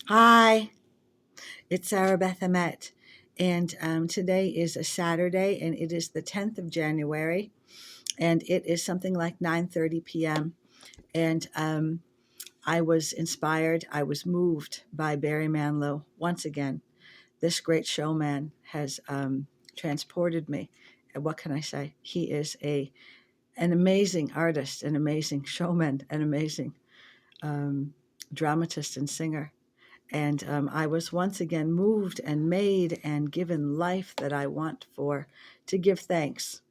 Hi, it's Sarabeth Emet, and today is a Saturday, and it is the 10th of January, and it is something like 9:30 p.m. And I was inspired, I was moved by Barry Manilow once again. This great showman has transported me. And what can I say? He is an amazing artist, an amazing showman, an amazing um, dramatist and singer. And I was once again moved and made and given life that I want for to give thanks.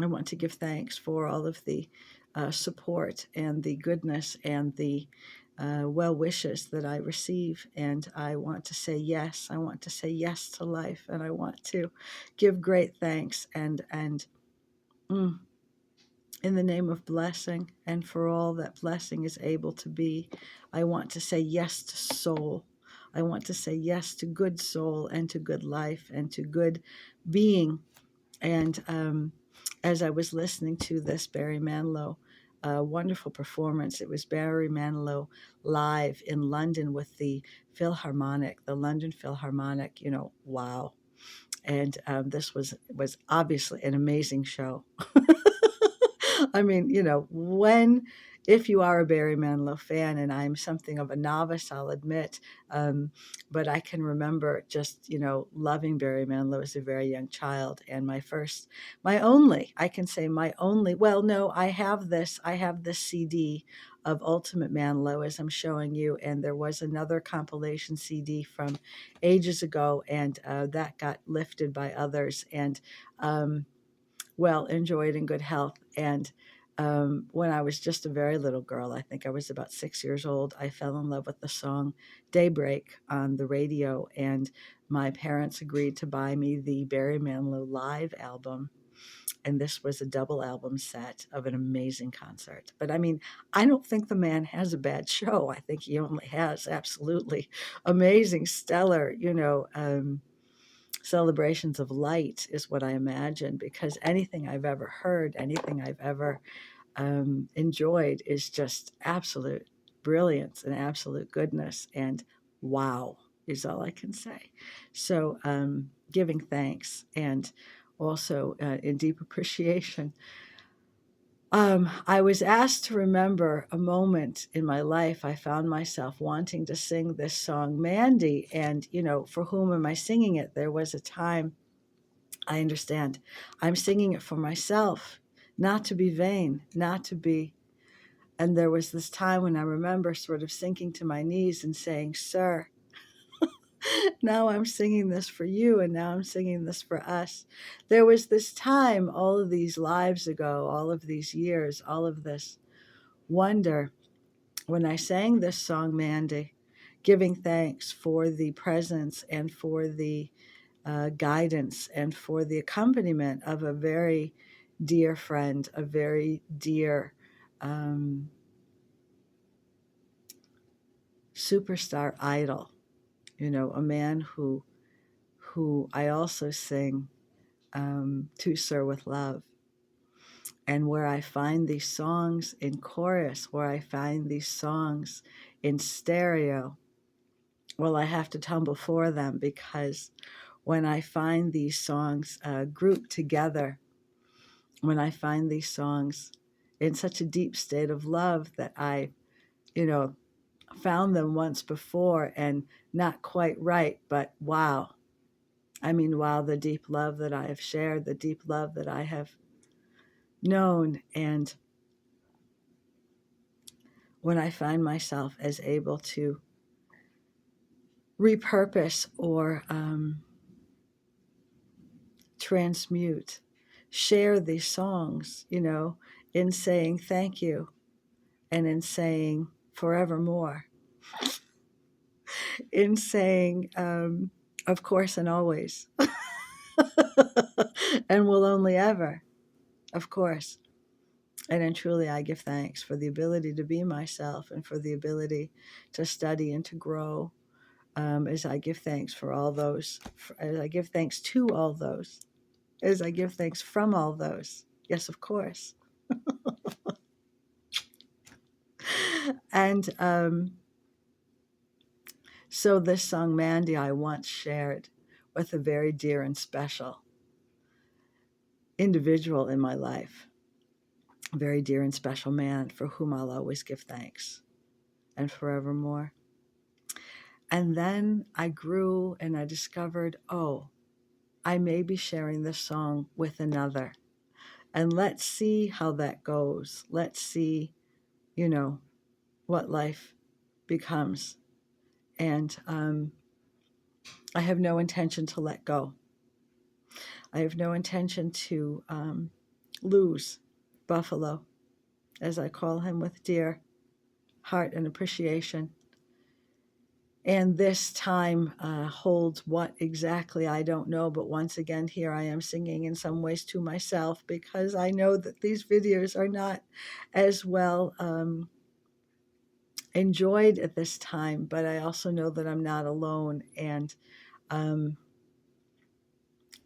I want to give thanks for all of the support and the goodness and the well wishes that I receive. And I want to say yes. I want to say yes to life, and I want to give great thanks and mm, in the name of blessing and for all that blessing is able to be. I want to say yes to soul. I want to say yes to good soul and to good life and to good being. And as I was listening to this Barry Manilow, wonderful performance, it was Barry Manilow live in London with the Philharmonic, the London Philharmonic. Wow! And this was obviously an amazing show. I mean, if you are a Barry Manilow fan, and I'm something of a novice, I'll admit, um, but I can remember just, loving Barry Manilow as a very young child. And I can say my only, well, no, I have this CD of Ultimate Manilow as I'm showing you. And there was another compilation CD from ages ago, and that got lifted by others. And, well, enjoyed in good health. And when I was just a very little girl, I think I was about 6 years old, I fell in love with the song Daybreak on the radio. And my parents agreed to buy me the Barry Manilow live album. And this was a double album set of an amazing concert. But I mean, I don't think the man has a bad show. I think he only has absolutely amazing, stellar, celebrations of light is what I imagine, because anything I've ever heard, anything I've ever enjoyed is just absolute brilliance and absolute goodness. And wow is all I can say. So, giving thanks and also in deep appreciation. I was asked to remember a moment in my life. I found myself wanting to sing this song, Mandy. And, for whom am I singing it? There was a time, I understand, I'm singing it for myself, not to be vain, not to be. And there was this time when I remember sort of sinking to my knees and saying, Sir, now I'm singing this for you, and now I'm singing this for us. There was this time all of these lives ago, all of these years, all of this wonder, when I sang this song, Mandy, giving thanks for the presence and for the guidance and for the accompaniment of a very dear friend, a very dear um, superstar idol, a man who I also sing To Sir with Love. And where I find these songs in chorus, where I find these songs in stereo, well, I have to tumble for them, because when I find these songs grouped together, when I find these songs in such a deep state of love that I, you know, found them once before and not quite right, but wow. I mean, wow, the deep love that I have shared, the deep love that I have known. And when I find myself as able to repurpose or transmute, share these songs, in saying thank you and in saying forevermore, in saying, of course and always, and will only ever, of course. And then truly, I give thanks for the ability to be myself and for the ability to study and to grow, as I give thanks for all those, as I give thanks to all those, as I give thanks from all those. Yes, of course. And So this song, Mandy, I once shared with a very dear and special individual in my life, a very dear and special man for whom I'll always give thanks and forevermore. And then I grew and I discovered, oh, I may be sharing this song with another. And let's see how that goes. Let's see, what life becomes. And I have no intention to let go. I have no intention to lose Buffalo, as I call him with dear heart and appreciation. And this time holds what exactly, I don't know. But once again, here I am singing in some ways to myself, because I know that these videos are not as well enjoyed at this time. But I also know that I'm not alone. And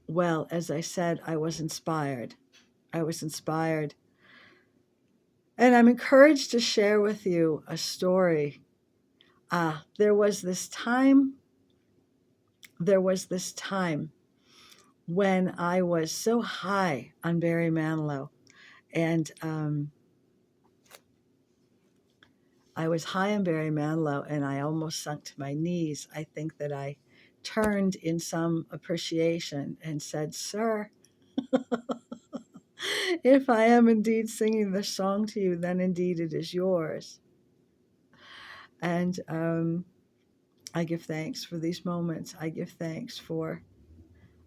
well, as I said, I was inspired. I was inspired. And I'm encouraged to share with you a story. There was this time when I was so high on Barry Manilow. And I was high on Barry Manilow, and I almost sunk to my knees. I think that I turned in some appreciation and said, "Sir, if I am indeed singing this song to you, then indeed it is yours." And I give thanks for these moments. I give thanks for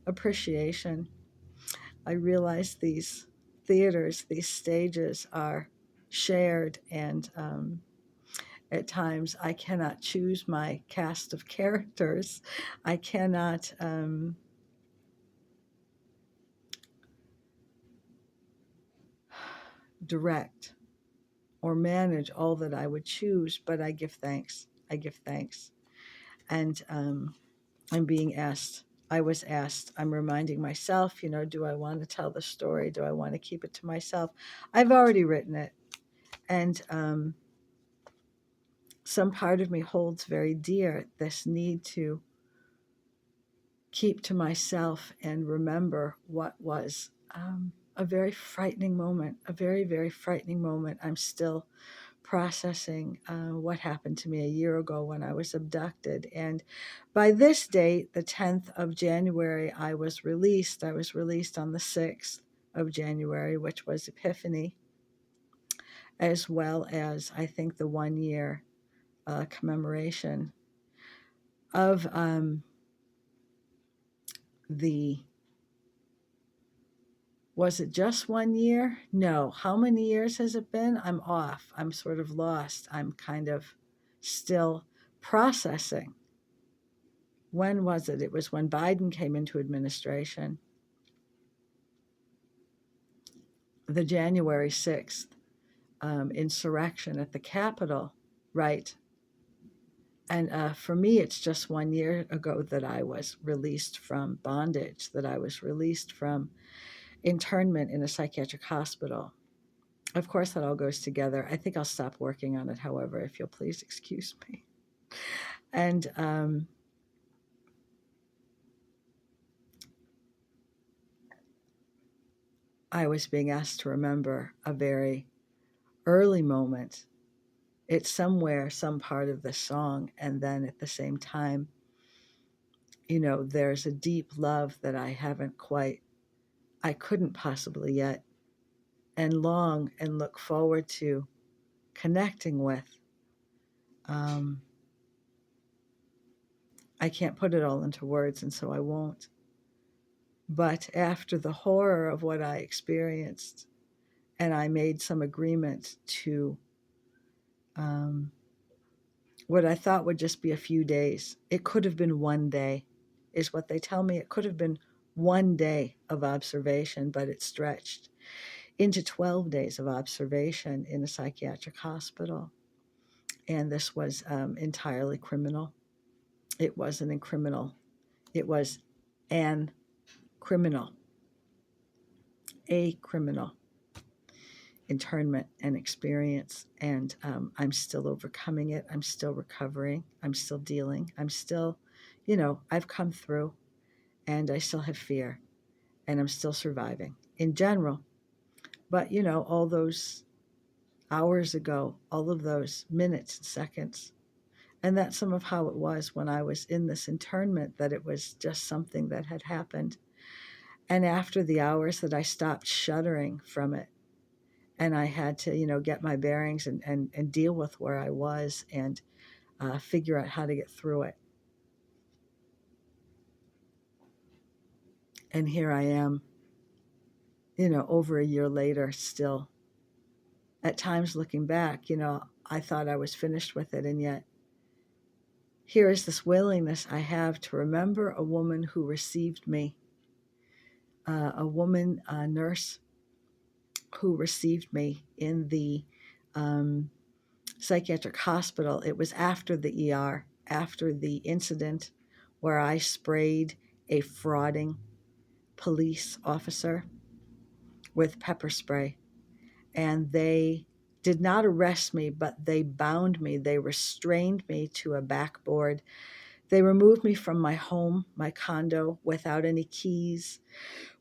appreciation. I realize these theaters, these stages are shared, and at times I cannot choose my cast of characters. I cannot direct or manage all that I would choose, but I give thanks. I give thanks. And I'm being asked. I was asked. I'm reminding myself, do I want to tell the story? Do I want to keep it to myself? I've already written it. And some part of me holds very dear this need to keep to myself and remember what was a very frightening moment, a very, very frightening moment. I'm still processing what happened to me a year ago when I was abducted. And by this date, the 10th of January, I was released. I was released on the 6th of January, which was Epiphany, as well as, I think, the 1 year commemoration of was it just 1 year? No. How many years has it been? I'm off. I'm sort of lost. I'm kind of still processing. When was it? It was when Biden came into administration. The January 6th insurrection at the Capitol, right? And for me, it's just 1 year ago that I was released from bondage, that I was released from internment in a psychiatric hospital. Of course, that all goes together. I think I'll stop working on it, however, if you'll please excuse me. And I was being asked to remember a very early moment. It's somewhere, some part of the song. And then at the same time, there's a deep love that I couldn't possibly yet, and long and look forward to connecting with. I can't put it all into words, and so I won't. But after the horror of what I experienced, and I made some agreement to what I thought would just be a few days. It could have been 1 day, is what they tell me. It could have been 1 day of observation, but it stretched into 12 days of observation in a psychiatric hospital. And this was entirely criminal. It wasn't a criminal. It was an criminal. A criminal. internment and experience. And I'm still overcoming it. I'm still recovering. I'm still dealing. I'm still, I've come through, and I still have fear, and I'm still surviving in general. But, all those hours ago, all of those minutes and seconds, and that's some of how it was when I was in this internment, that it was just something that had happened. And after the hours that I stopped shuddering from it, and I had to, get my bearings and deal with where I was, and figure out how to get through it. And here I am, over a year later, still. At times looking back, I thought I was finished with it, and yet here is this willingness I have to remember a woman who received me, a woman, a nurse who received me in the psychiatric hospital. It was after the ER, after the incident where I sprayed a frauding police officer with pepper spray. And they did not arrest me, but they bound me. They restrained me to a backboard. They removed me from my home, my condo, without any keys,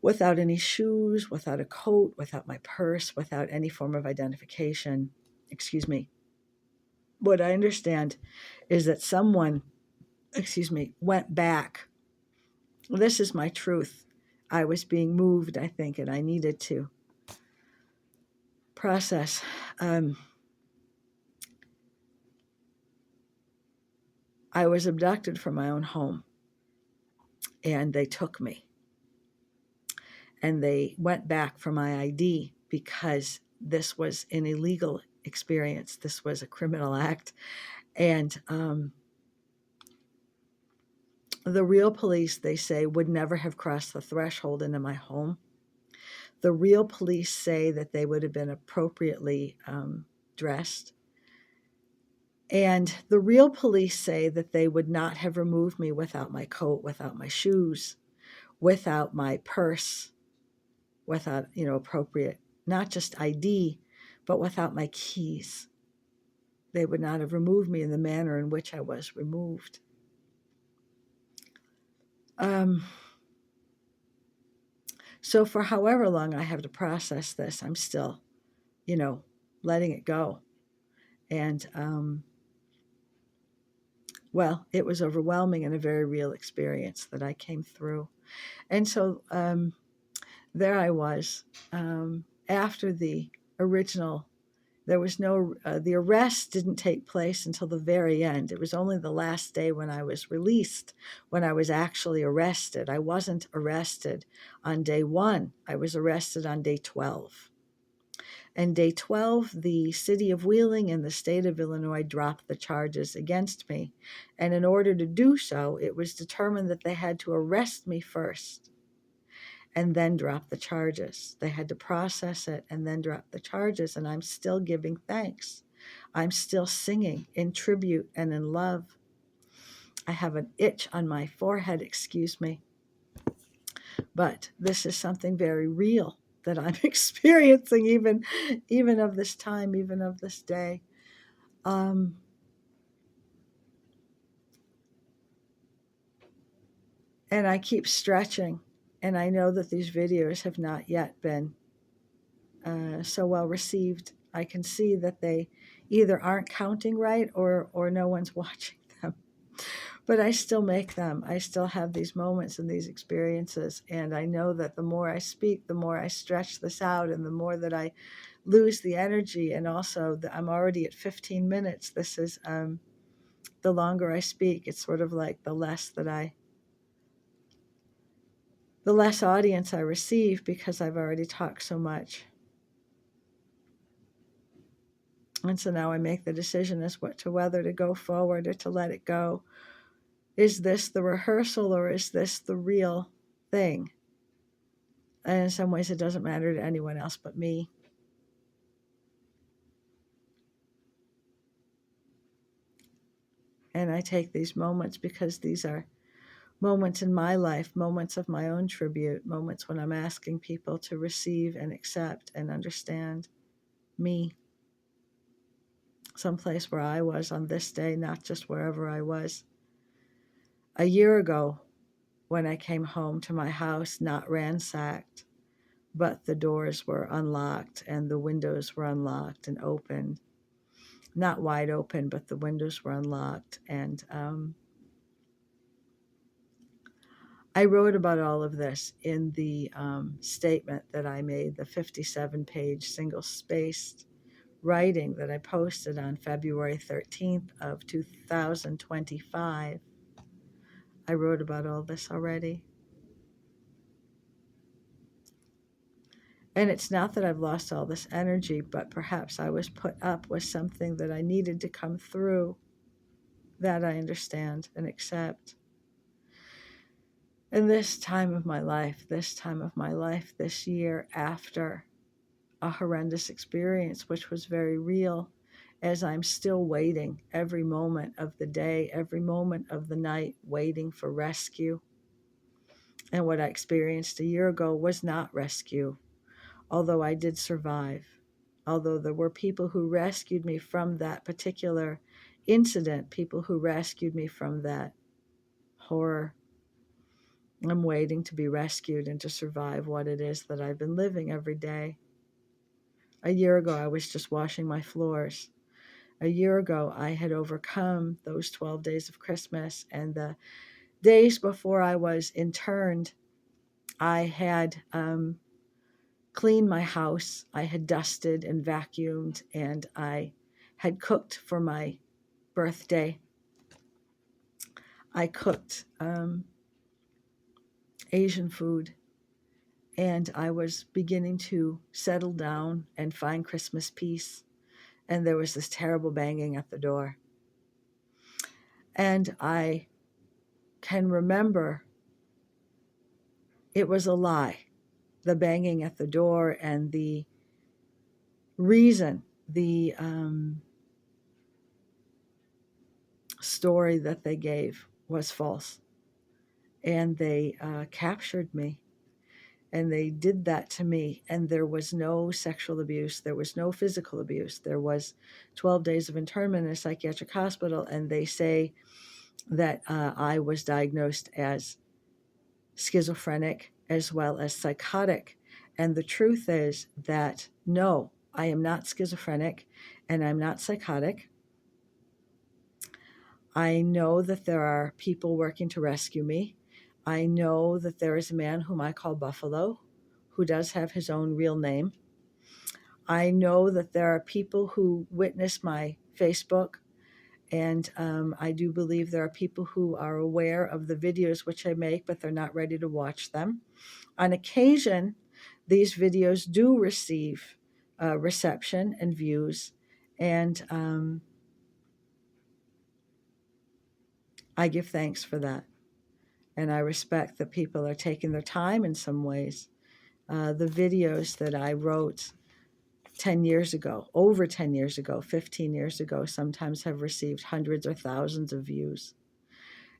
without any shoes, without a coat, without my purse, without any form of identification. Excuse me. What I understand is that someone, went back. This is my truth. I was being moved, I think, and I needed to process. I was abducted from my own home, and they took me. And they went back for my ID because this was an illegal experience. This was a criminal act. And the real police, they say, would never have crossed the threshold into my home. The real police say that they would have been appropriately dressed. And the real police say that they would not have removed me without my coat, without my shoes, without my purse, without, appropriate, not just ID, but without my keys. They would not have removed me in the manner in which I was removed. So for however long I have to process this, I'm still, letting it go. And, well, it was overwhelming and a very real experience that I came through. And so there I was, after the original. There was no, the arrest didn't take place until the very end. It was only the last day when I was released, when I was actually arrested. I wasn't arrested on day 1. I was arrested on day 12. And day 12, the city of Wheeling and the state of Illinois dropped the charges against me. And in order to do so, it was determined that they had to arrest me first and then drop the charges. They had to process it and then drop the charges, and I'm still giving thanks. I'm still singing in tribute and in love. I have an itch on my forehead, excuse me. But this is something very real that I'm experiencing even of this time, even of this day. And I keep stretching, and I know that these videos have not yet been so well received. I can see that they either aren't counting right or no one's watching them. But I still make them. I still have these moments and these experiences. And I know that the more I speak, the more I stretch this out, and the more that I lose the energy. And also, I'm already at 15 minutes. This is, the longer I speak, it's sort of like the less audience I receive, because I've already talked so much. And so now I make the decision as to whether to go forward or to let it go. Is this the rehearsal, or is this the real thing? And in some ways, it doesn't matter to anyone else but me. And I take these moments because these are moments in my life, moments of my own tribute, moments when I'm asking people to receive and accept and understand. me, someplace where I was on this day, not just wherever I was. A year ago, when I came home to my house, not ransacked, but the doors were unlocked and the windows were unlocked and opened. Not wide open, but the windows were unlocked. And I wrote about all of this in the statement that I made, the 57-page single-spaced writing that I posted on February 13th of 2025. I wrote about all this already. And it's not that I've lost all this energy, but perhaps I was put up with something that I needed to come through. That I understand and accept. And this time of my life, this year after a horrendous experience, which was very real, as I'm still waiting every moment of the day, every moment of the night, waiting for rescue. And what I experienced a year ago was not rescue, although I did survive. Although there were people who rescued me from that particular incident, people who rescued me from that horror. I'm waiting to be rescued and to survive what it is that I've been living every day. A year ago, I was just washing my floors. A year ago, I had overcome those 12 days of Christmas, and the days before I was interned, I had cleaned my house. I had dusted and vacuumed, and I had cooked for my birthday. I cooked Asian food, and I was beginning to settle down and find Christmas peace. And there was this terrible banging at the door. And I can remember it was a lie, the banging at the door, and the reason, the story that they gave was false. And they captured me. And they did that to me. And there was no sexual abuse. There was no physical abuse. There was 12 days of internment in a psychiatric hospital. And they say that I was diagnosed as schizophrenic as well as psychotic. And the truth is that no, I am not schizophrenic and I'm not psychotic. I know that there are people working to rescue me. I know that there is a man whom I call Buffalo, who does have his own real name. I know that there are people who witness my Facebook, and I do believe there are people who are aware of the videos which I make, but they're not ready to watch them. On occasion, these videos do receive reception and views, and I give thanks for that. And I respect that people are taking their time in some ways. The videos that I wrote 10 years ago, over 10 years ago, 15 years ago, sometimes have received hundreds or thousands of views.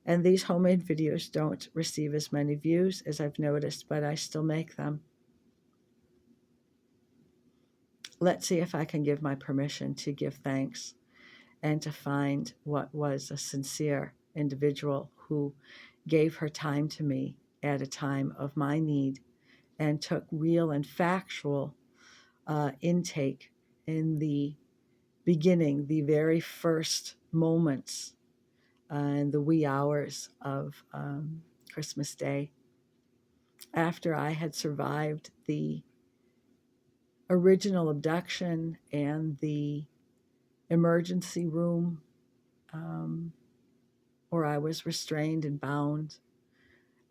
And these homemade videos don't receive as many views as I've noticed, but I still make them. Let's see if I can give my permission to give thanks and to find what was a sincere individual who gave her time to me at a time of my need and took real and factual intake in the beginning, the very first moments and the wee hours of Christmas Day, after I had survived the original abduction and the emergency room, where I was restrained and bound,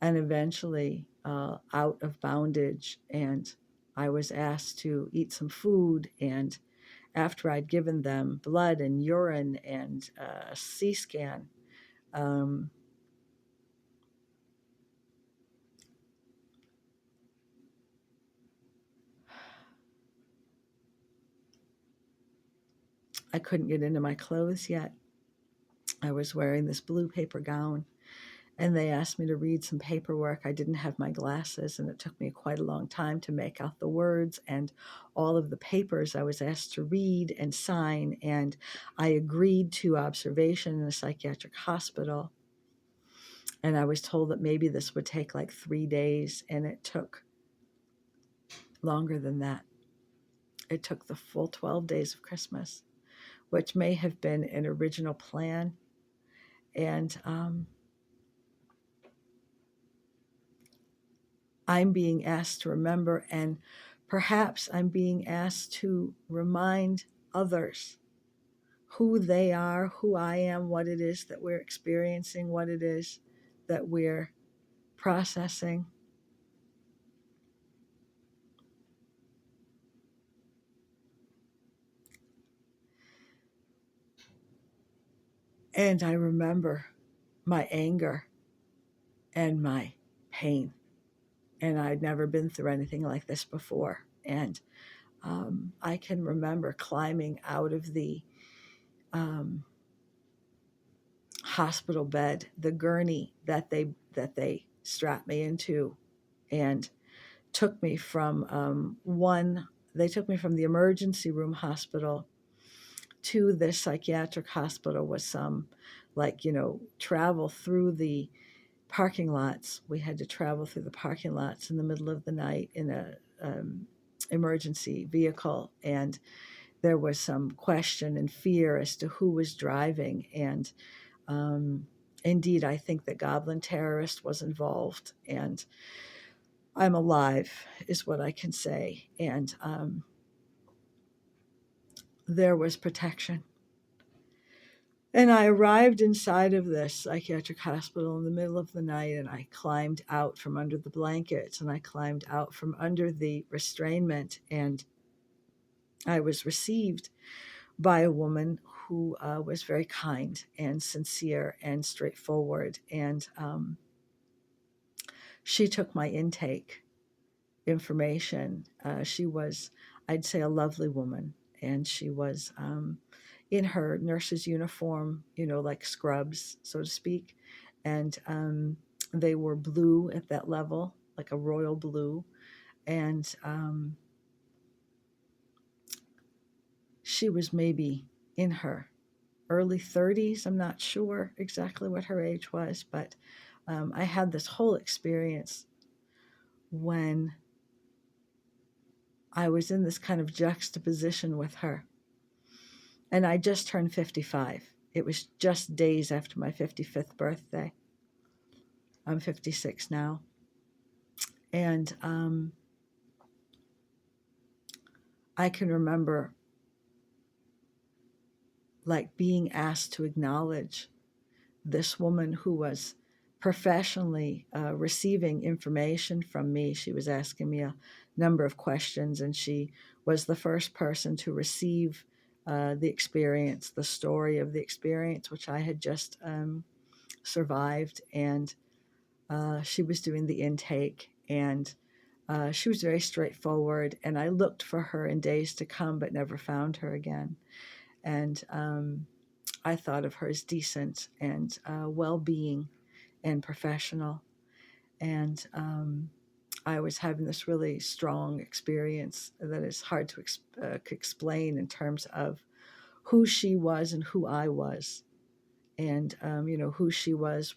and eventually out of bondage. And I was asked to eat some food. And after I'd given them blood and urine and a C scan, I couldn't get into my clothes yet. I was wearing this blue paper gown, and they asked me to read some paperwork. I didn't have my glasses, and it took me quite a long time to make out the words and all of the papers I was asked to read and sign. And I agreed to observation in a psychiatric hospital. And I was told that maybe this would take like 3 days, and it took longer than that. It took the full 12 days of Christmas, which may have been an original plan. And I'm being asked to remember, and perhaps I'm being asked to remind others who they are, who I am, what it is that we're experiencing, what it is that we're processing. And I remember my anger and my pain. And I'd never been through anything like this before. And I can remember climbing out of the um, hospital bed, the gurney that they strapped me into, and took me from They took me from the emergency room hospital to this psychiatric hospital with some, travel through the parking lots. We had to travel through the parking lots in the middle of the night in a emergency vehicle, and there was some question and fear as to who was driving. And indeed, I think the Goblin terrorist was involved, and I'm alive, is what I can say. And there was protection. And I arrived inside of this psychiatric hospital in the middle of the night, and I climbed out from under the blankets, and I climbed out from under the restrainment, and I was received by a woman who was very kind and sincere and straightforward. And she took my intake information. She was, I'd say, a lovely woman, and she was in her nurse's uniform, like scrubs, so to speak. And they were blue at that level, like a royal blue. And she was maybe in her early 30s. I'm not sure exactly what her age was, but I had this whole experience when I was in this kind of juxtaposition with her. And I just turned 55. It was just days after my 55th birthday. I'm 56 now. And I can remember like being asked to acknowledge this woman who was professionally receiving information from me. She was asking me a number of questions, and she was the first person to receive the experience, the story of the experience, which I had just survived. And she was doing the intake, and she was very straightforward. And I looked for her in days to come, but never found her again. And I thought of her as decent and well-being and professional. And I was having this really strong experience that is hard to explain in terms of who she was and who I was. And, who she was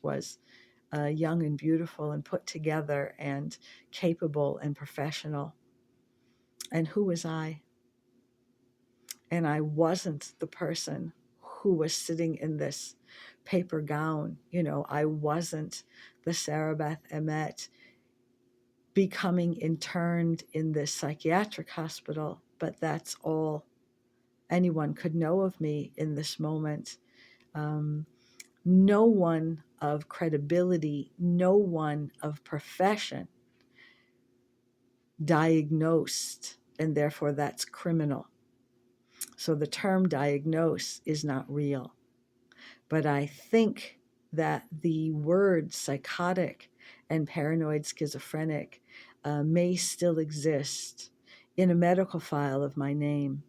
young and beautiful and put together and capable and professional. And who was I? And I wasn't the person who was sitting in this paper gown. I wasn't the Sarabeth Emet becoming interned in this psychiatric hospital, but that's all anyone could know of me in this moment. No one of credibility, no one of profession diagnosed, and therefore that's criminal. So the term diagnose is not real. But I think that the word psychotic and paranoid schizophrenic may still exist in a medical file of my name.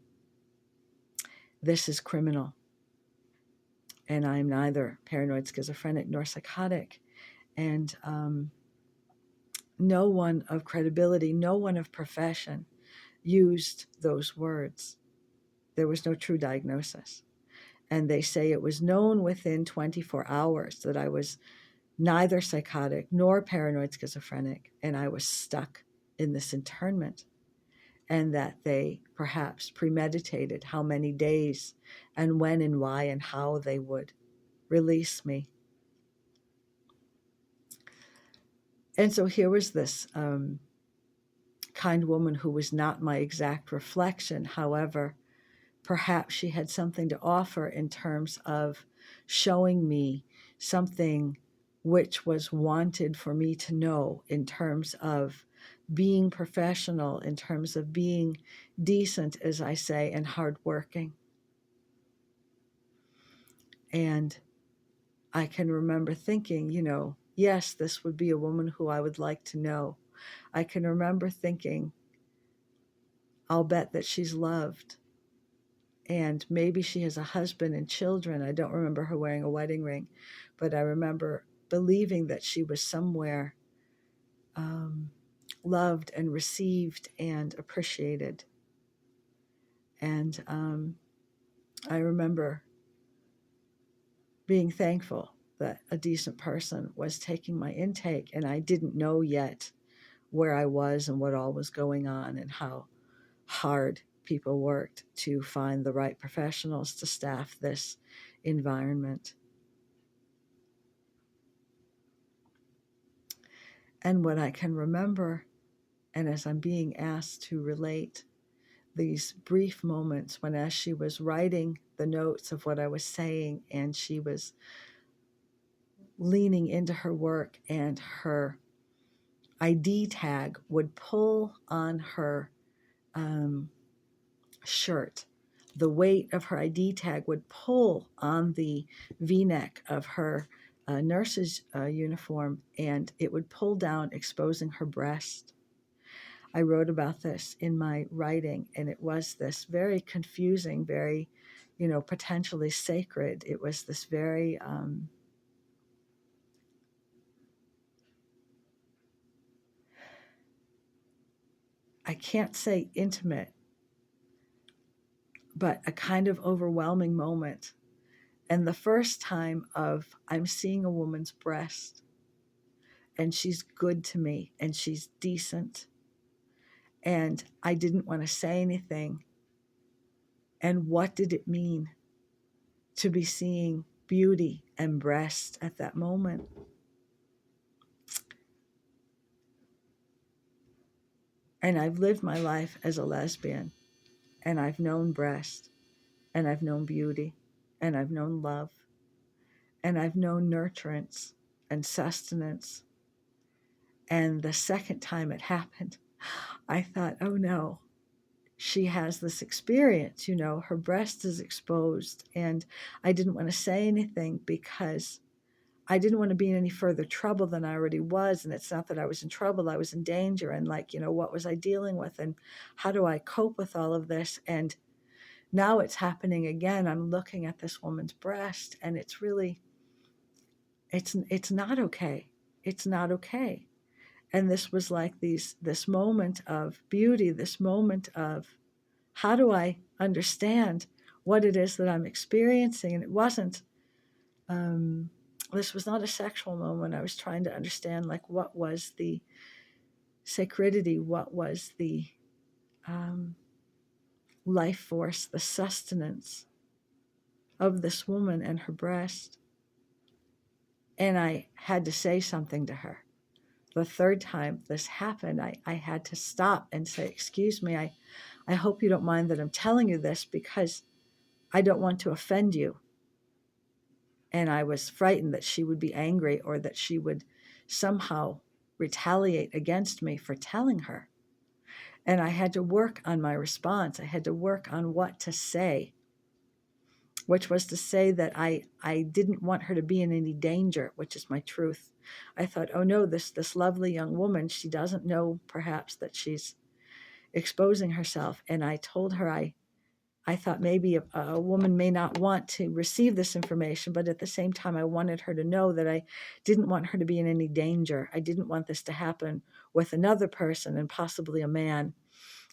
This is criminal. And I'm neither paranoid schizophrenic nor psychotic. And no one of credibility, no one of profession used those words. There was no true diagnosis. And they say it was known within 24 hours that I was neither psychotic nor paranoid schizophrenic, and I was stuck in this internment, and that they perhaps premeditated how many days and when and why and how they would release me. And so here was this kind woman who was not my exact reflection. However, perhaps she had something to offer in terms of showing me something which was wanted for me to know, in terms of being professional, in terms of being decent, as I say, and hardworking. And I can remember thinking, yes, this would be a woman who I would like to know. I can remember thinking, I'll bet that she's loved. And maybe she has a husband and children. I don't remember her wearing a wedding ring, but I remember believing that she was somewhere loved and received and appreciated. And I remember being thankful that a decent person was taking my intake, and I didn't know yet where I was and what all was going on and how hard people worked to find the right professionals to staff this environment. And what I can remember, and as I'm being asked to relate these brief moments when, as she was writing the notes of what I was saying, and she was leaning into her work, and her ID tag would pull on her shirt. The weight of her ID tag would pull on the V-neck of her nurse's uniform, and it would pull down, exposing her breast. I wrote about this in my writing, and it was this very confusing, very, potentially sacred. It was this very I can't say intimate, but a kind of overwhelming moment. And the first time of, I'm seeing a woman's breast, and she's good to me, and she's decent, and I didn't want to say anything. And what did it mean to be seeing beauty and breast at that moment? And I've lived my life as a lesbian, and I've known breast, and I've known beauty, and I've known love, and I've known nurturance and sustenance. And the second time it happened, I thought, oh no, she has this experience, her breast is exposed. And I didn't want to say anything because I didn't want to be in any further trouble than I already was. And it's not that I was in trouble, I was in danger. And what was I dealing with? And how do I cope with all of this? And now it's happening again. I'm looking at this woman's breast, and it's really, it's not okay. It's not okay. And this was like this moment of beauty, this moment of, how do I understand what it is that I'm experiencing? And it wasn't, this was not a sexual moment. I was trying to understand, what was the sacredity, what was the life force, the sustenance of this woman and her breast. And I had to say something to her. The third time this happened, I had to stop and say, excuse me, I hope you don't mind that I'm telling you this, because I don't want to offend you. And I was frightened that she would be angry, or that she would somehow retaliate against me for telling her. And I had to work on my response. I had to work on what to say, which was to say that I didn't want her to be in any danger, which is my truth. I thought, oh no, this lovely young woman, she doesn't know perhaps that she's exposing herself. And I told her I I thought maybe a woman may not want to receive this information, but at the same time, I wanted her to know that I didn't want her to be in any danger. I didn't want this to happen with another person and possibly a man.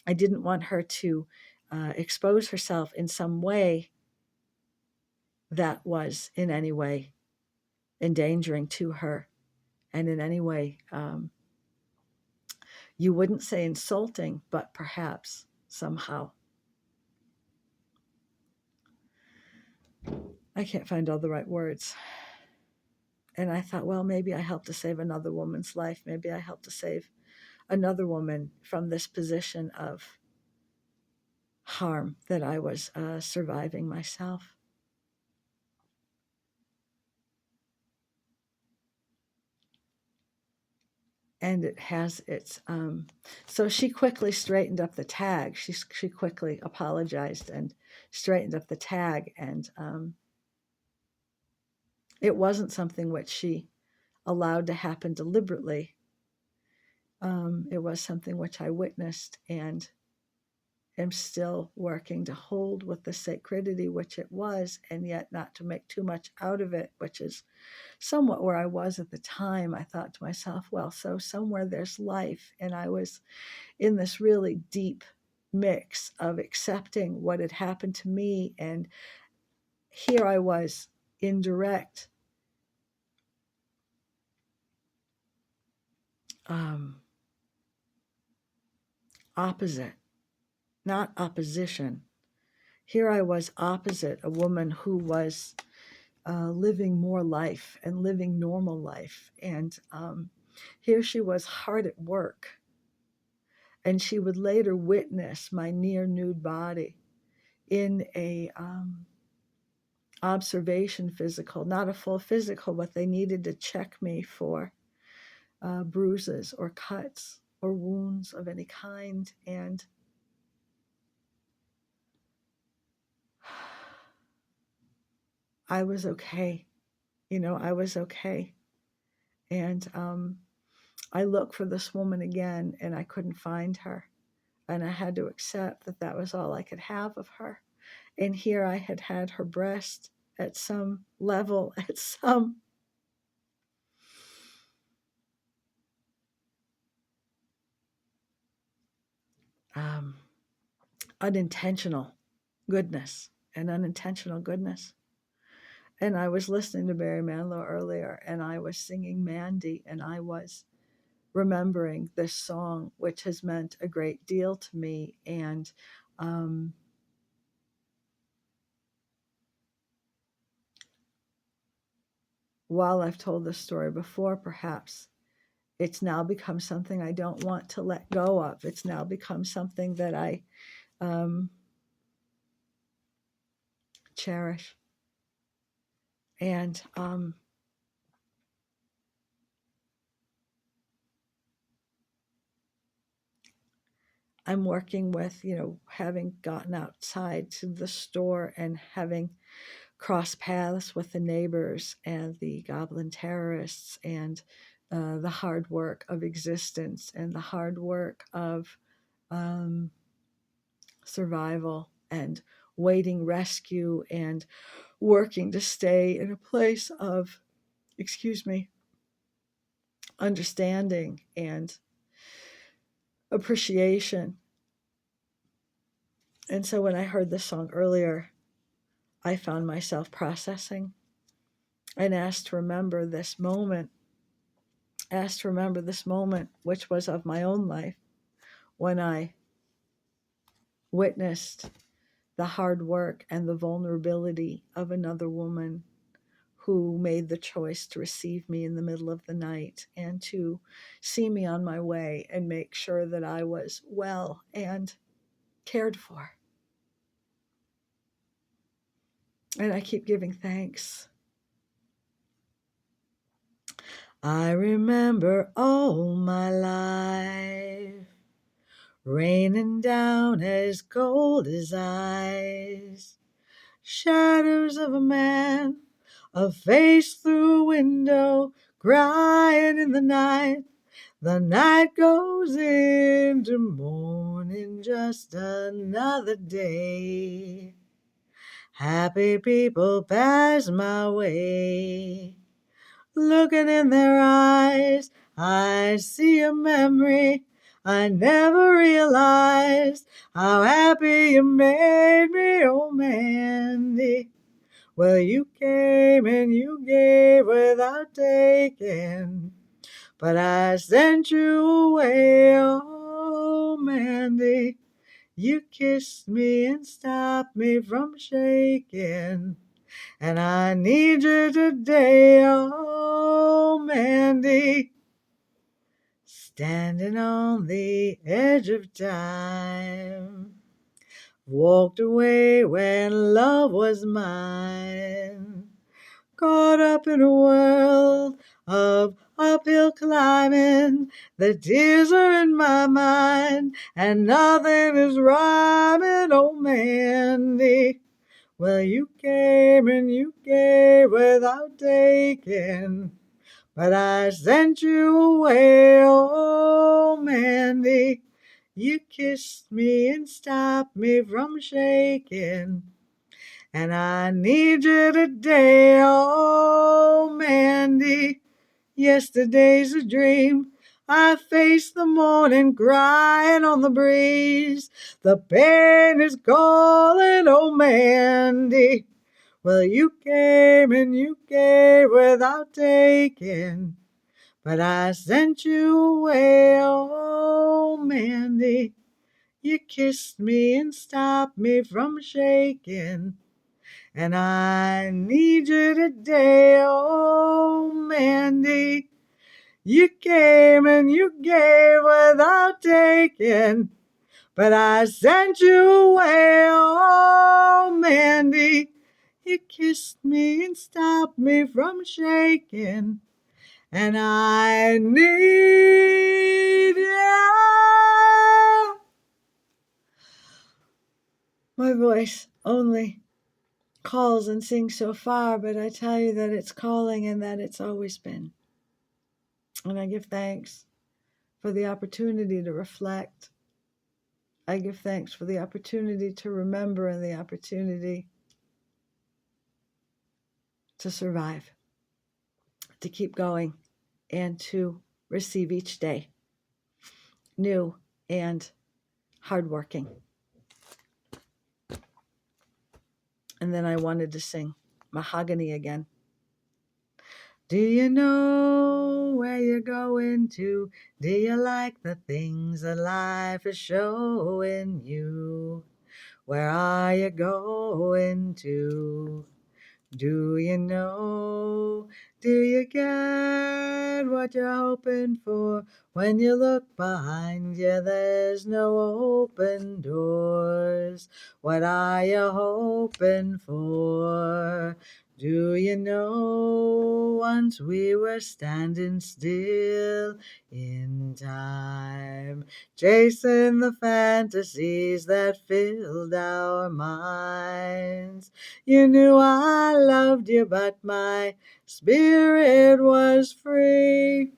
I didn't want her to expose herself in some way that was in any way endangering to her, and in any way, you wouldn't say insulting, but perhaps somehow. I can't find all the right words. And I thought, well, maybe I helped to save another woman's life. Maybe I helped to save another woman from this position of harm that I was surviving myself. And it has its, so she quickly straightened up the tag. She quickly apologized and straightened up the tag. And it wasn't something which she allowed to happen deliberately. It was something which I witnessed and am still working to hold with the sacredity which it was, and yet not to make too much out of it, which is somewhat where I was at the time. I thought to myself, well, so somewhere there's life. And I was in this really deep mix of accepting what had happened to me. And here I was in direct opposite, not opposition. Here I was opposite a woman who was living more life and living normal life. And here she was hard at work. And she would later witness my near nude body in a observation physical, not a full physical, but they needed to check me for bruises or cuts or wounds of any kind. And I was okay. I was okay. And I looked for this woman again, and I couldn't find her. And I had to accept that that was all I could have of her. And here I had had her breast at some level, at some unintentional goodness and unintentional goodness. And I was listening to Barry Manilow earlier, and I was singing Mandy, and I was remembering this song, which has meant a great deal to me. And while I've told this story before, perhaps, it's now become something I don't want to let go of. It's now become something that I cherish. And I'm working with, having gotten outside to the store and having crossed paths with the neighbors and the goblin terrorists and the hard work of existence and the hard work of survival and waiting rescue and working to stay in a place of, understanding and appreciation. And so when I heard this song earlier, I found myself processing and asked to remember this moment, which was of my own life, when I witnessed the hard work and the vulnerability of another woman who made the choice to receive me in the middle of the night and to see me on my way and make sure that I was well and cared for. And I keep giving thanks. I remember all my life raining down as gold as ice, shadows of a man, a face through a window, crying in the night. The night goes into morning, just another day. Happy people pass my way. Looking in their eyes, I see a memory. I never realized how happy you made me, oh Mandy. Well, you came and you gave without taking, but I sent you away, oh Mandy. You kissed me and stopped me from shaking, and I need you today, oh Mandy. Standing on the edge of time, walked away when love was mine. Caught up in a world of uphill climbing, the tears are in my mind, and nothing is rhyming, oh Mandy. Well, you came and you gave without taking, but I sent you away, oh Mandy. You kissed me and stopped me from shaking, and I need you today, oh Mandy. Yesterday's a dream. I face the morning crying on the breeze. The pain is calling, oh Mandy. Well, you came and you gave without taking, but I sent you away, oh Mandy. You kissed me and stopped me from shaking, and I need you today, oh Mandy. You came and you gave without taking, but I sent you away, oh Mandy. You kissed me and stopped me from shaking, and I need you. My voice only calls and sings so far, but I tell you that it's calling and that it's always been. And I give thanks for the opportunity to reflect. I give thanks for the opportunity to remember and the opportunity to survive, to keep going, and to receive each day new and hardworking. And then I wanted to sing Mahogany again. Do you know where you're going to? Do you like the things that life is showing you? Where are you going to? Do you know? Do you get what you're hoping for? When you look behind you, there's no open doors. What are you hoping for? Do you know? Once we were standing still in time, chasing the fantasies that filled our minds. You knew I loved you, but my spirit was free,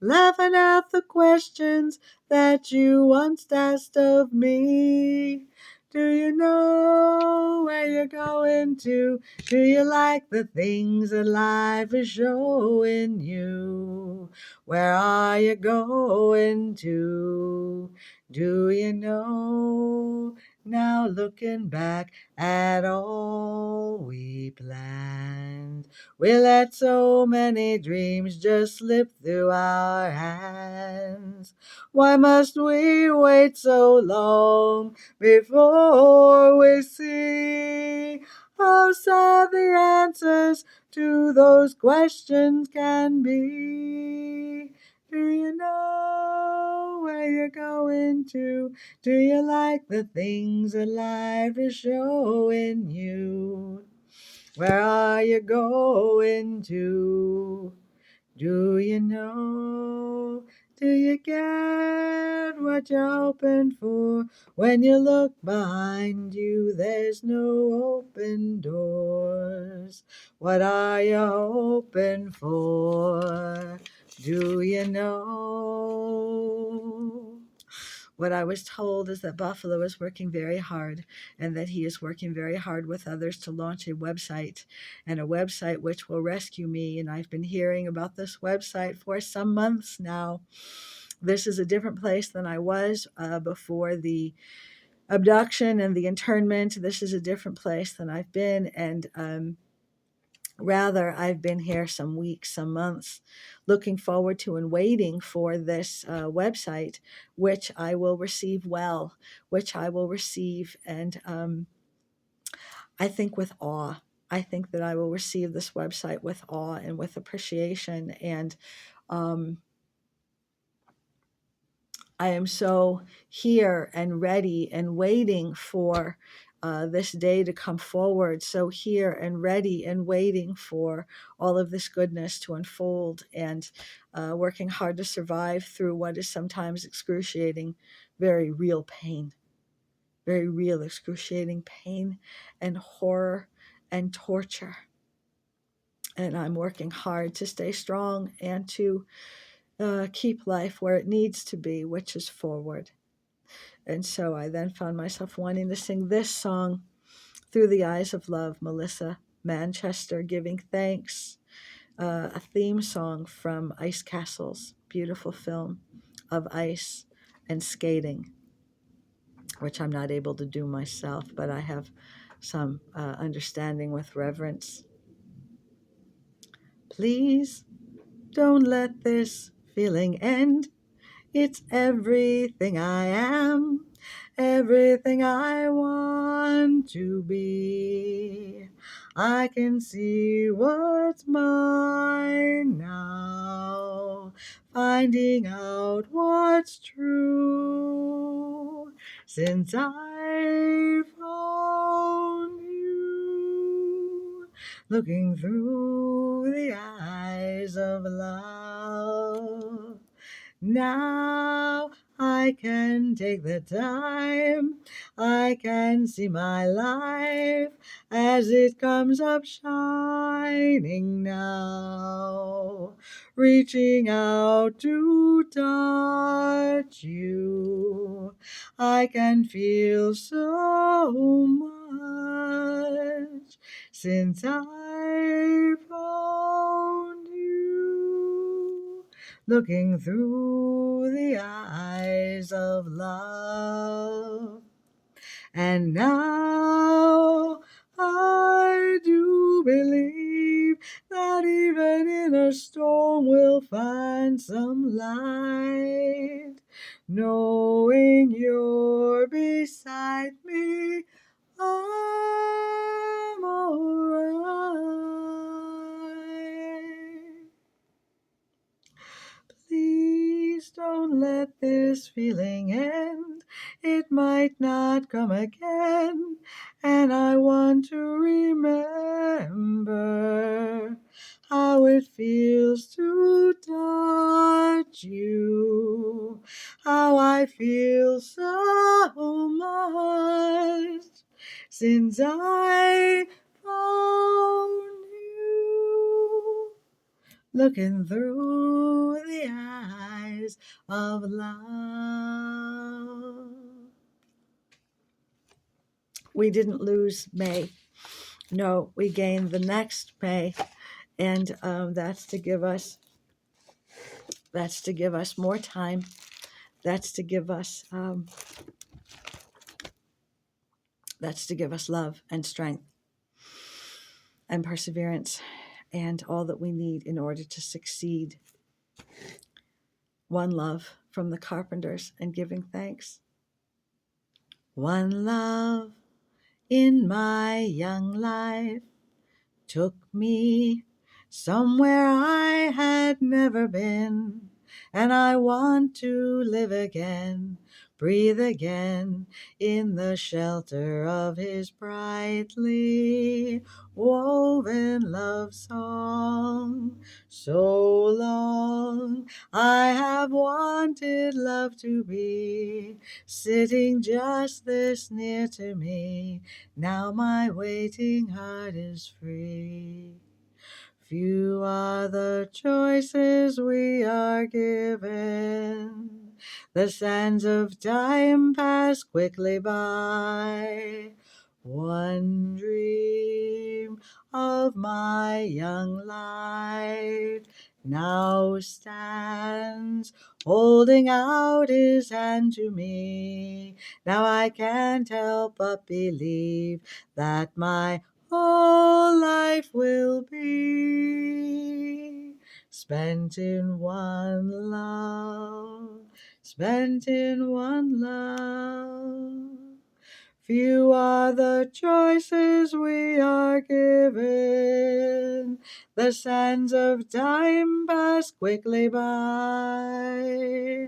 laughing at the questions that you once asked of me. Do you know where you're going to? Do you like the things that life is showing you? Where are you going to? Do you know? Now looking back at all we planned, we let so many dreams just slip through our hands. Why must we wait so long before we see how sad the answers to those questions can be? Do you know where you're going to? Do you like the things that life is showing you? Where are you going to? Do you know? Do you get what you're hoping for? When you look behind you, there's no open doors. What are you hoping for? Do you know? What I was told is that Buffalo is working very hard and that he is working very hard with others to launch a website, and a website which will rescue me. And I've been hearing about this website for some months now. This is a different place than I was before the abduction and the internment. This is a different place than I've been. And rather, I've been here some weeks, some months, looking forward to and waiting for this website, which I will receive well, which I will receive, and I think with awe. I think that I will receive this website with awe and with appreciation. And um, I am so here and ready and waiting for this day to come forward. So here and ready and waiting for all of this goodness to unfold, and working hard to survive through what is sometimes excruciating, very real pain, very real, excruciating pain and horror and torture. And I'm working hard to stay strong and to keep life where it needs to be, which is forward. And so I then found myself wanting to sing this song, Through the Eyes of Love, Melissa Manchester, giving thanks, a theme song from Icecastles, beautiful film of ice and skating, which I'm not able to do myself, but I have some understanding with reverence. Please don't let this feeling end. It's everything I am, everything I want to be. I can see what's mine now, finding out what's true. Since I found you, looking through the eyes of love. Now I can take the time, I can see my life as it comes up shining now, reaching out to touch you. I can feel so much since I found you, looking through the eyes of love. And now I do believe that even in a storm we'll find some light. Knowing you're beside me, I'm alright. Please don't let this feeling end. It might not come again, and I want to remember how it feels to touch you, how I feel so much since I found you, looking through the eyes of love. We didn't lose May. No, we gained the next May, and that's to give us more time. That's to give us love and strength and perseverance and all that we need in order to succeed. One love from the Carpenters and giving thanks. One love in my young life took me somewhere I had never been, and I want to live again, breathe again in the shelter of his brightly woven love song. So long I have wanted love to be, sitting just this near to me. Now my waiting heart is free. Few are the choices we are given, The sands of time pass quickly by. One dream of my young life now stands, holding out his hand to me. Now I can't help but believe that my whole life will be spent in one love, spent in one love. Few are the choices we are given. The sands of time pass quickly by.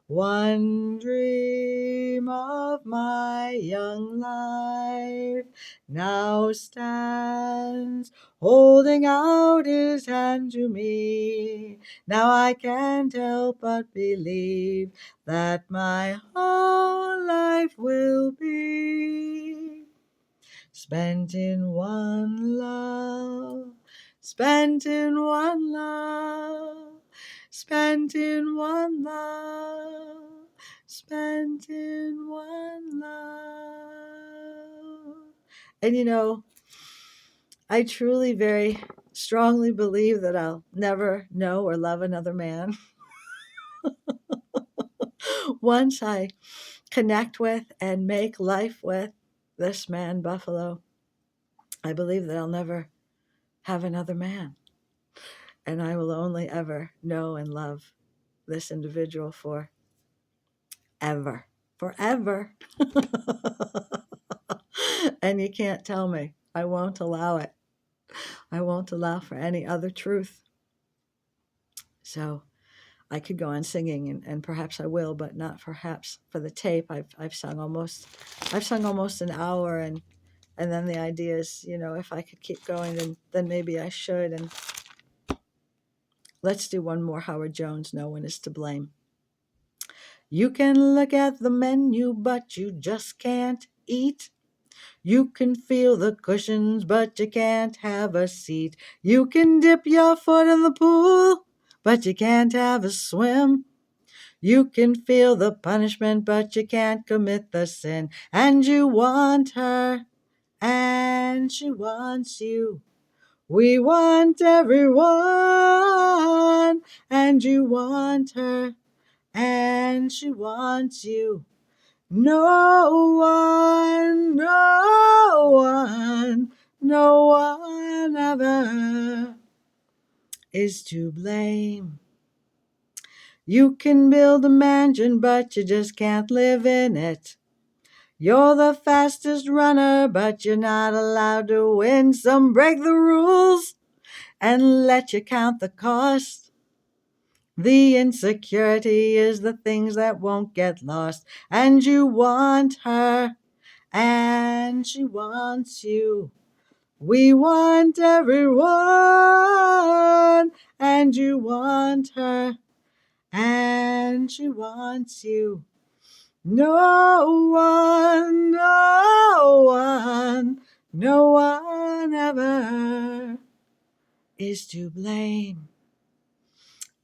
One dream of my young life now stands, holding out his hand to me. Now I can't help but believe that my whole life will be spent in one love, spent in one love, spent in one love, spent in one love. And I truly very strongly believe that I'll never know or love another man. Once I connect with and make life with this man, Buffalo, I believe that I'll never have another man. And I will only ever know and love this individual forever. Forever. And you can't tell me. I won't allow it. I won't allow for any other truth. So I could go on singing, and perhaps I will, but not perhaps for the tape. I've sung almost an hour, and then the idea is, if I could keep going, then maybe I should. And let's do one more Howard Jones, No One Is to Blame. You can look at the menu, but you just can't eat. You can feel the cushions, but you can't have a seat. You can dip your foot in the pool, but you can't have a swim. You can feel the punishment, but you can't commit the sin. And you want her, and she wants you. We want everyone, and you want her, and she wants you. No one, no one, no one ever is to blame. You can build a mansion, but you just can't live in it. You're the fastest runner, but you're not allowed to win. Some break the rules and let you count the cost. The insecurity is the things that won't get lost. And you want her, and she wants you. We want everyone, and you want her, and she wants you. No one, no one, no one ever is to blame.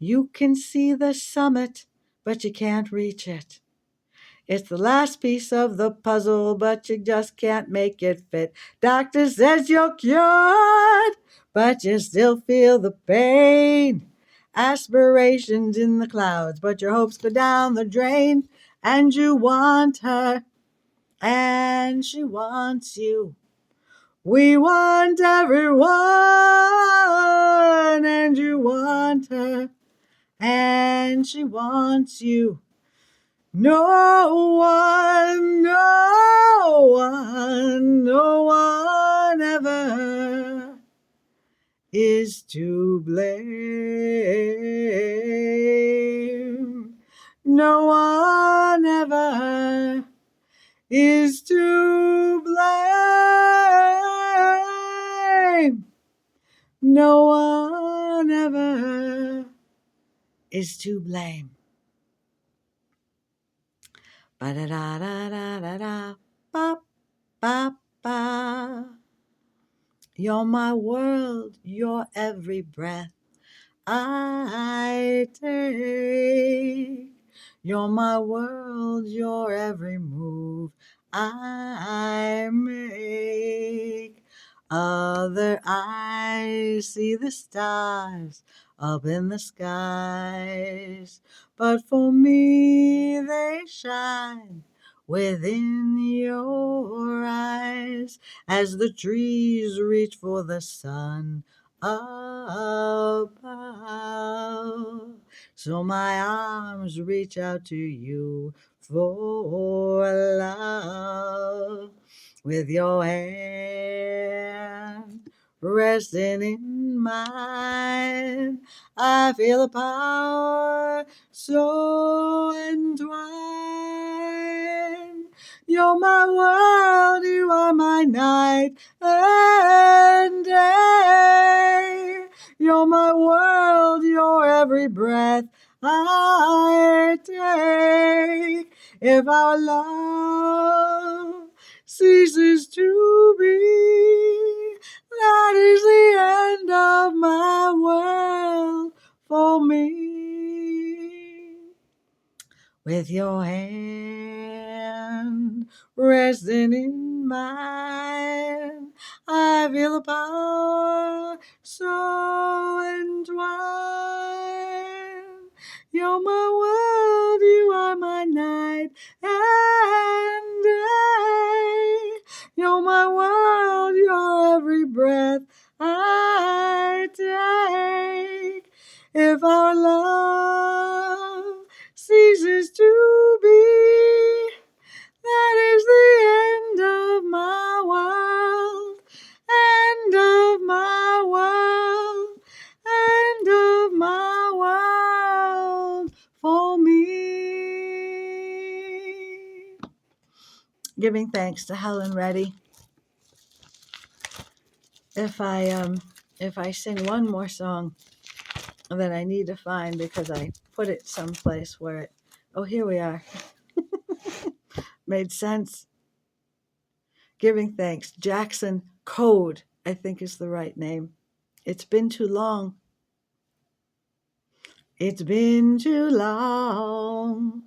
You can see the summit, but you can't reach it. It's the last piece of the puzzle, but you just can't make it fit. Doctor says you're cured, but you still feel the pain. Aspirations in the clouds, but your hopes go down the drain. And you want her, and she wants you. We want everyone, and you want her, and she wants you. No one, no one, no one ever is to blame. No one ever is to blame. No one ever is to blame. Ba-da-da-da-da-da-da, ba-ba-ba. You're my world, you're every breath I take. You're my world, your every move I make. Other eyes see the stars up in the skies, but for me they shine within your eyes as the trees reach for the sun above. So my arms reach out to you for love with your hand resting in mine. I feel a power so entwined. You're my world, you are my night and day. You're my world, your every breath I take. If our love ceases to be, that is the end of my world for me. With your hand resting in mine, I feel a power so entwined. You're my world, you are my night and day. You're my world, your every breath I take. If our love ceases to be, that is the end of my world, end of my world, end of my world for me. Giving thanks to Helen, Reddy. If I sing one more song that I need to find because I put it someplace where it, oh, here we are. Made sense. Giving thanks. Jackson Code, I think is the right name. It's been too long. It's been too long.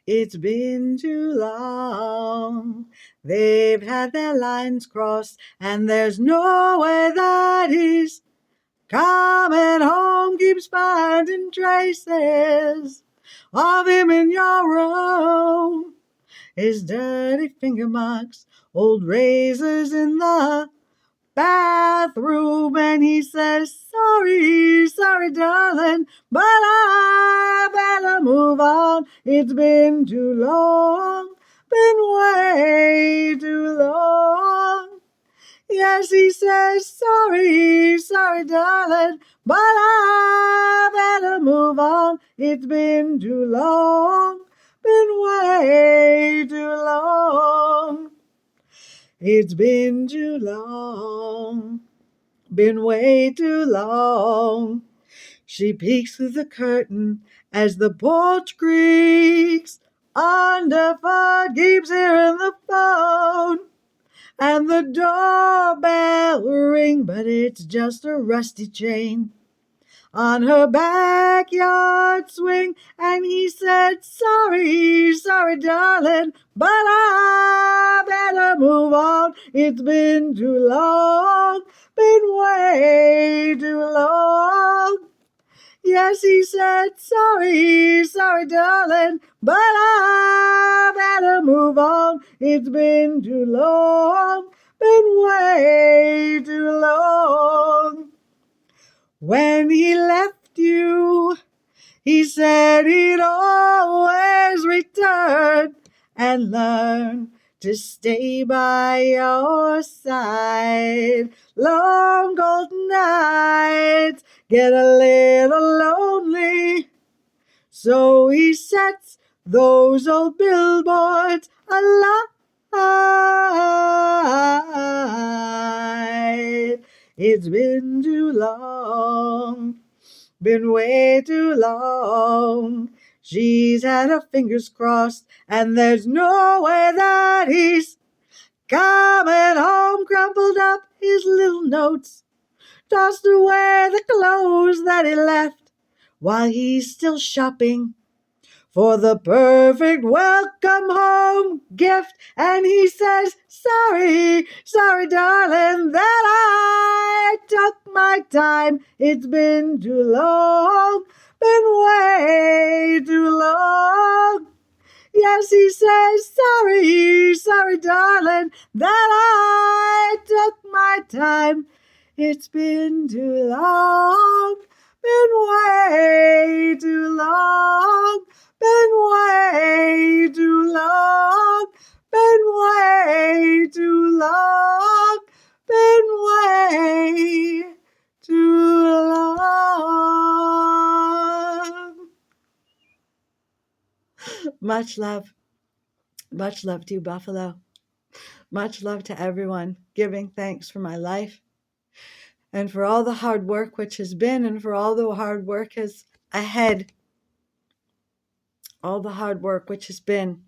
It's been too long. They've had their lines crossed, and there's no way that he's coming home. Keeps finding traces of him in your room. His dirty finger marks, old razors in the bathroom, and he says, sorry, sorry, darling, but I better move on. It's been too long, been way too long. Yes, he says, sorry, sorry, darling, but I better move on. It's been too long, been way too long. It's been too long, been way too long. She peeks through the curtain as the porch creaks. Underfoot keeps hearing the phone and the doorbell ring, but it's just a rusty chain on her backyard swing. And he said, sorry, sorry, darling, but I better move on. It's been too long, been way too long. Yes, he said, sorry, sorry, darling, but I better move on. It's been too long, been way too long. When he left you, he said he'd always return and learn to stay by your side. Long cold nights get a little lonely, so he sets those old billboards alight. It's been too long, been way too long. She's had her fingers crossed, and there's no way that he's coming home. Crumpled up his little notes, tossed away the clothes that he left while he's still shopping for the perfect welcome home gift. And he says, sorry, sorry, darling, that I took my time. It's been too long, been way too long. Yes, he says, sorry, sorry, darling, that I took my time. It's been too long, been way too long, been way too long, been way too long, been way too long. Much love. Much love to you, Buffalo. Much love to everyone. Giving thanks for my life and for all the hard work which has been and for all the hard work is ahead. All the hard work which has been,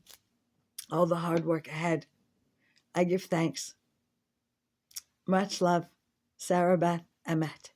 all the hard work ahead. I give thanks. Much love. Sarabeth, Emet.